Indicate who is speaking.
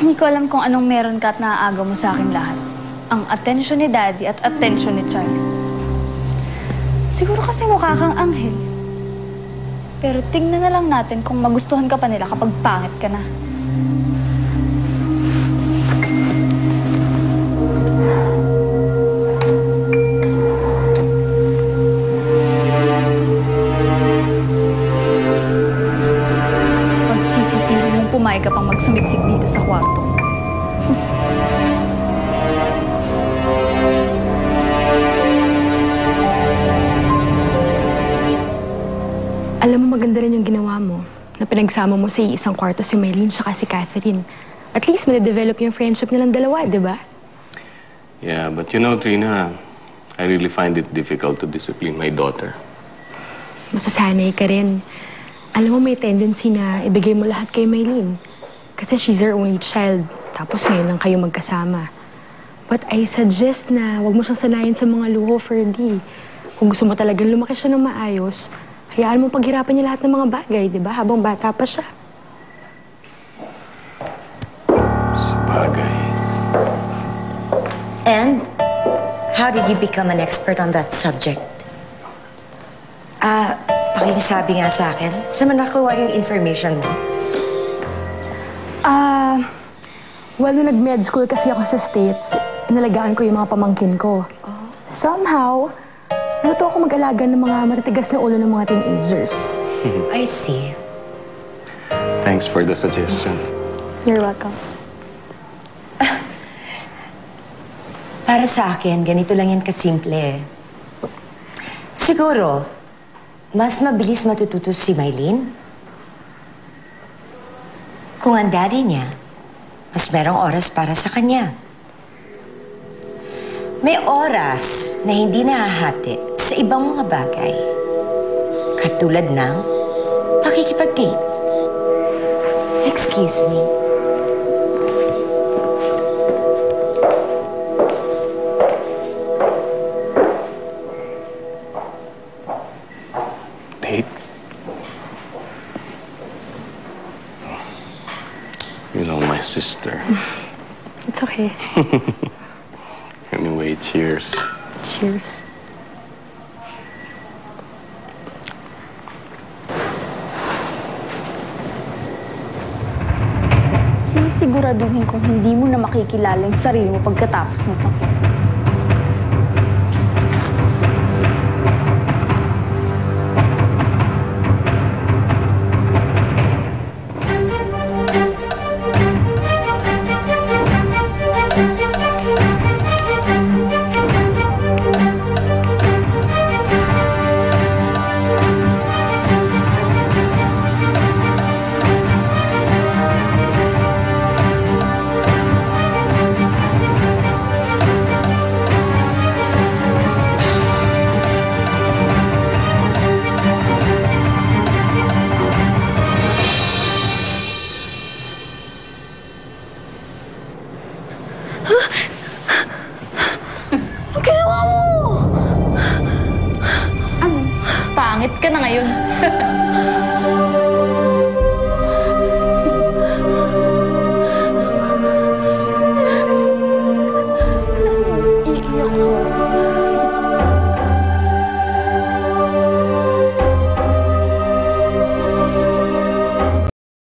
Speaker 1: Hindi ko alam kung anong meron ka at naaagaw mo sa akin lahat. Ang attention ni Daddy at attention ni Charles. Siguro kasi mukha kang anghel. Pero tingnan na lang natin kung magustuhan ka pa nila kapag pangit ka na. Pagsisisihin mong pumayag ka pang magsumiksik dito sa kwarto.
Speaker 2: Alam mo, maganda rin yung ginawa mo, na pinagsama mo sa isang kwarto si Maylene tsaka si Catherine. At least, madadevelop yung friendship nilang dalawa, di ba?
Speaker 3: Yeah, but you know, Trina, I really find it difficult to discipline my daughter.
Speaker 2: Masasanay ka rin. Alam mo, may tendency na ibigay mo lahat kay Maylene. Kasi she's her only child, tapos ngayon lang kayo magkasama. But I suggest na wag mo siyang sanayin sa mga luho, Ferdy. Kung gusto mo talagang lumaki siya ng maayos, hayaan mo paghirapan niya lahat ng mga bagay, di ba? Habang bata pa siya.
Speaker 3: Sa bagay.
Speaker 4: And how did you become an expert on that subject? Pakisabi nga sa akin, saan mo nakuha yung information mo?
Speaker 2: Well, nung nag-med school kasi ako sa States, inalagaan ko yung mga pamangkin ko. Somehow, natuto ako mag-alaga ng mga matitigas na ulo ng mga teenagers.
Speaker 4: I see.
Speaker 3: Thanks for the suggestion.
Speaker 2: You're welcome.
Speaker 4: Para sa akin, ganito lang yan kasimple. Siguro, mas mabilis matututo si Maylene kung ang daddy niya, mas merong oras para sa kanya. May oras na hindi nahahati sa ibang mga bagay. Katulad ng pakikipag-date. Excuse me.
Speaker 3: Date? You know, my sister.
Speaker 2: It's okay.
Speaker 3: Anyway, cheers.
Speaker 2: Cheers.
Speaker 1: Sisiguraduhin kung hindi mo na makikilala yung sarili mo pagkatapos nito. Pangit ka na ngayon.